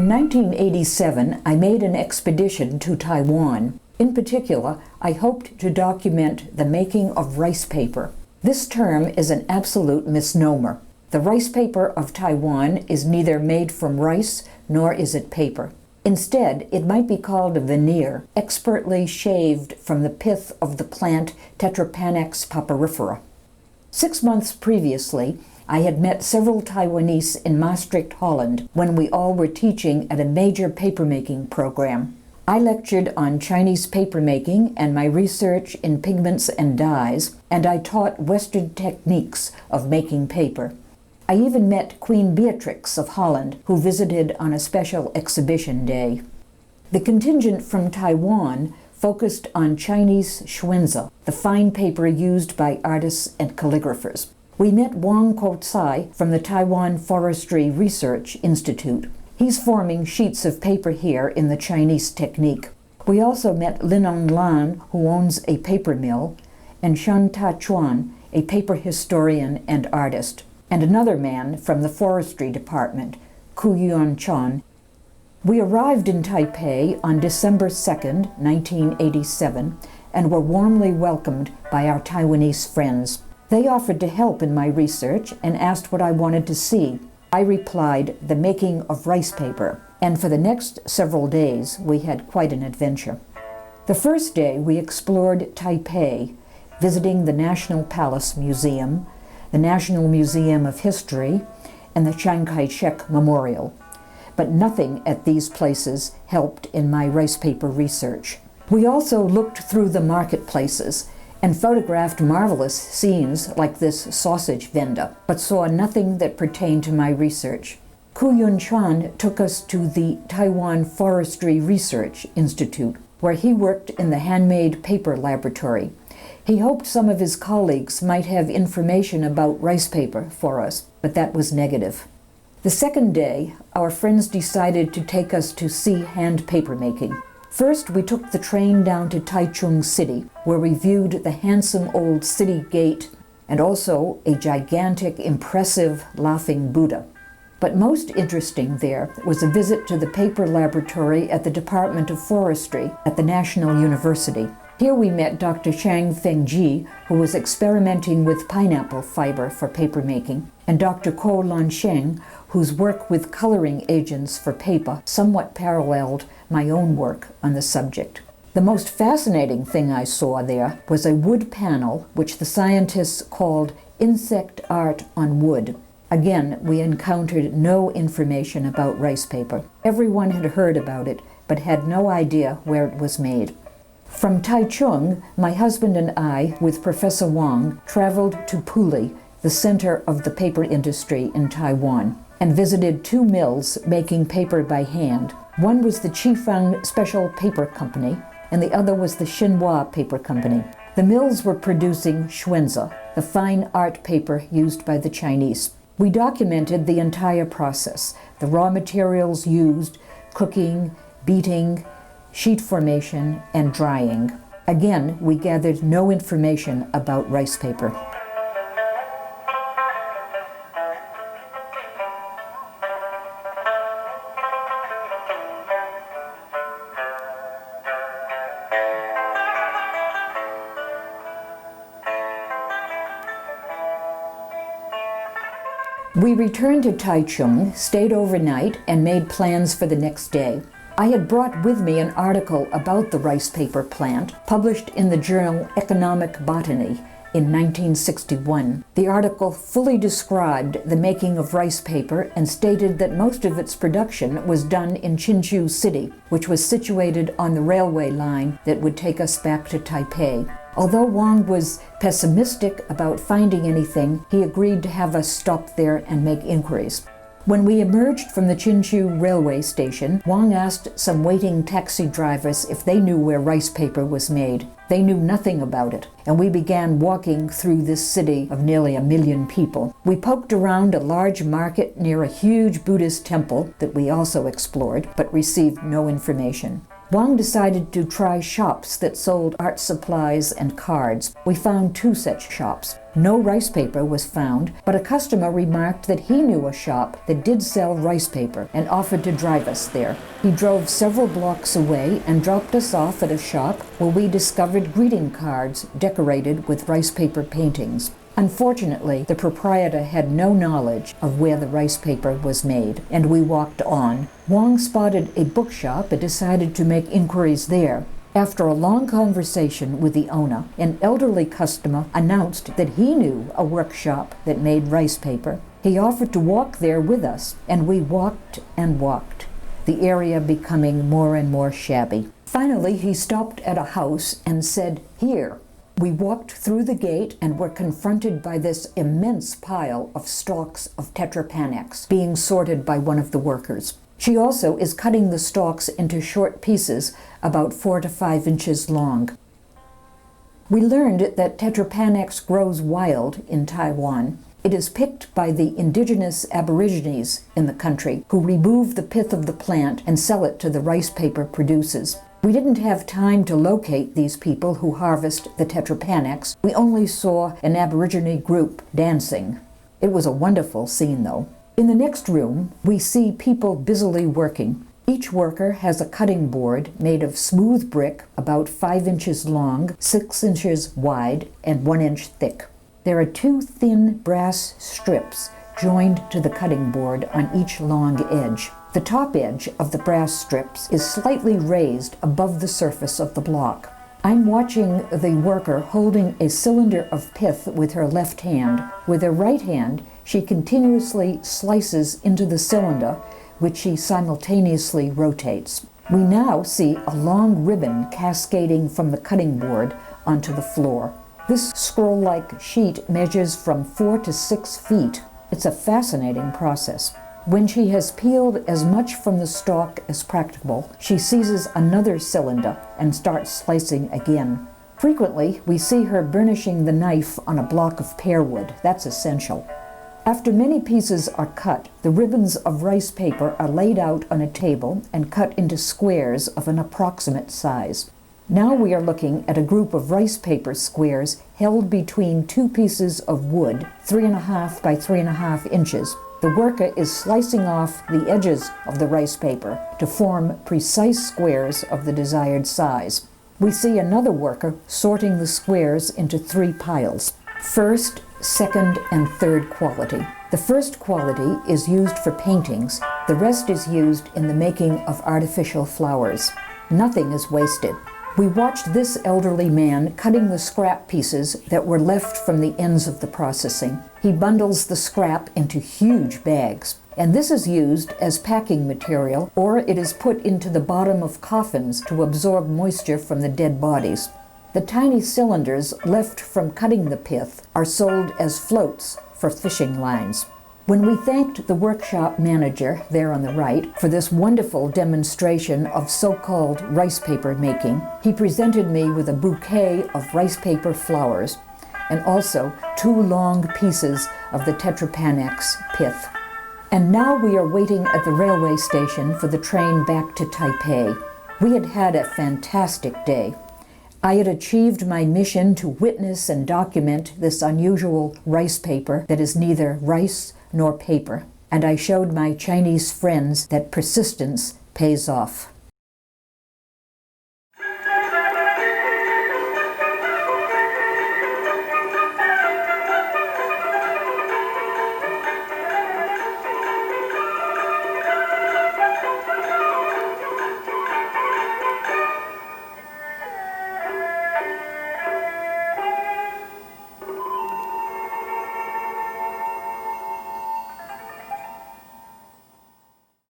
In 1987, I made an expedition to Taiwan. In particular, I hoped to document the making of rice paper. This term is an absolute misnomer. The rice paper of Taiwan is neither made from rice nor is it paper. Instead, it might be called a veneer, expertly shaved from the pith of the plant Tetrapanax papyrifera. 6 months previously, I had met several Taiwanese in Maastricht, Holland, when we all were teaching at a major papermaking program. I lectured on Chinese papermaking and my research in pigments and dyes, and I taught Western techniques of making paper. I even met Queen Beatrix of Holland, who visited on a special exhibition day. The contingent from Taiwan focused on Chinese xuanzi, the fine paper used by artists and calligraphers. We met Wang Kuo-tsai from the Taiwan Forestry Research Institute. He's forming sheets of paper here in the Chinese technique. We also met Linong Lan, who owns a paper mill, and Shan Ta Chuan, a paper historian and artist, and another man from the forestry department, Ku Yuan Chan. We arrived in Taipei on December 2nd, 1987, and were warmly welcomed by our Taiwanese friends. They offered to help in my research and asked what I wanted to see. I replied, the making of rice paper, and for the next several days we had quite an adventure. The first day we explored Taipei, visiting the National Palace Museum, the National Museum of History, and the Chiang Kai-shek Memorial. But nothing at these places helped in my rice paper research. We also looked through the marketplaces and photographed marvelous scenes like this sausage vendor, but saw nothing that pertained to my research. Ku Yun Chan took us to the Taiwan Forestry Research Institute, where he worked in the handmade paper laboratory. He hoped some of his colleagues might have information about rice paper for us, but that was negative. The second day, our friends decided to take us to see hand paper making. First, we took the train down to Taichung City, where we viewed the handsome old city gate and also a gigantic, impressive laughing Buddha. But most interesting there was a visit to the paper laboratory at the Department of Forestry at the National University. Here we met Dr. Chang Fengji, who was experimenting with pineapple fiber for papermaking, and Dr. Ko Lansheng, whose work with coloring agents for paper somewhat paralleled my own work on the subject. The most fascinating thing I saw there was a wood panel which the scientists called insect art on wood. Again, we encountered no information about rice paper. Everyone had heard about it, but had no idea where it was made. From Taichung, my husband and I, with Professor Wang, traveled to Puli, the center of the paper industry in Taiwan, and visited 2 mills making paper by hand. One was the Qifeng Special Paper Company, and the other was the Xinhua Paper Company. The mills were producing xuanzi, the fine art paper used by the Chinese. We documented the entire process, the raw materials used, cooking, beating, sheet formation, and drying. Again, we gathered no information about rice paper. We returned to Taichung, stayed overnight, and made plans for the next day. I had brought with me an article about the rice paper plant, published in the journal Economic Botany in 1961. The article fully described the making of rice paper and stated that most of its production was done in Chinchu City, which was situated on the railway line that would take us back to Taipei. Although Wang was pessimistic about finding anything, he agreed to have us stop there and make inquiries. When we emerged from the Chinchu railway station, Wang asked some waiting taxi drivers if they knew where rice paper was made. They knew nothing about it, and we began walking through this city of nearly 1 million people. We poked around a large market near a huge Buddhist temple that we also explored, but received no information. Wang decided to try shops that sold art supplies and cards. We found 2 such shops. No rice paper was found, but a customer remarked that he knew a shop that did sell rice paper and offered to drive us there. He drove several blocks away and dropped us off at a shop where we discovered greeting cards decorated with rice paper paintings. Unfortunately, the proprietor had no knowledge of where the rice paper was made, and we walked on. Wang spotted a bookshop and decided to make inquiries there. After a long conversation with the owner, an elderly customer announced that he knew a workshop that made rice paper. He offered to walk there with us, and we walked and walked, the area becoming more and more shabby. Finally, he stopped at a house and said, "Here." We walked through the gate and were confronted by this immense pile of stalks of tetrapanax being sorted by one of the workers. She also is cutting the stalks into short pieces about 4 to 5 inches long. We learned that tetrapanax grows wild in Taiwan. It is picked by the indigenous aborigines in the country who remove the pith of the plant and sell it to the rice paper producers. We didn't have time to locate these people who harvest the tetrapanax. We only saw an aborigine group dancing. It was a wonderful scene, though. In the next room, we see people busily working. Each worker has a cutting board made of smooth brick about 5 inches long, 6 inches wide, and 1 inch thick. There are 2 thin brass strips joined to the cutting board on each long edge. The top edge of the brass strips is slightly raised above the surface of the block. I'm watching the worker holding a cylinder of pith with her left hand. With her right hand, she continuously slices into the cylinder, which she simultaneously rotates. We now see a long ribbon cascading from the cutting board onto the floor. This scroll-like sheet measures from 4 to 6 feet. It's a fascinating process. When she has peeled as much from the stalk as practicable, she seizes another cylinder and starts slicing again. Frequently, we see her burnishing the knife on a block of pear wood. That's essential. After many pieces are cut, the ribbons of rice paper are laid out on a table and cut into squares of an approximate size. Now we are looking at a group of rice paper squares held between 2 pieces of wood, 3.5 by 3.5 inches. The worker is slicing off the edges of the rice paper to form precise squares of the desired size. We see another worker sorting the squares into 3 piles: first, second, and third quality. The first quality is used for paintings. The rest is used in the making of artificial flowers. Nothing is wasted. We watched this elderly man cutting the scrap pieces that were left from the ends of the processing. He bundles the scrap into huge bags, and this is used as packing material, or it is put into the bottom of coffins to absorb moisture from the dead bodies. The tiny cylinders left from cutting the pith are sold as floats for fishing lines. When we thanked the workshop manager, there on the right, for this wonderful demonstration of so-called rice paper making, he presented me with a bouquet of rice paper flowers and also 2 long pieces of the tetrapanax pith. And now we are waiting at the railway station for the train back to Taipei. We had had a fantastic day. I had achieved my mission to witness and document this unusual rice paper that is neither rice nor paper, and I showed my Chinese friends that persistence pays off.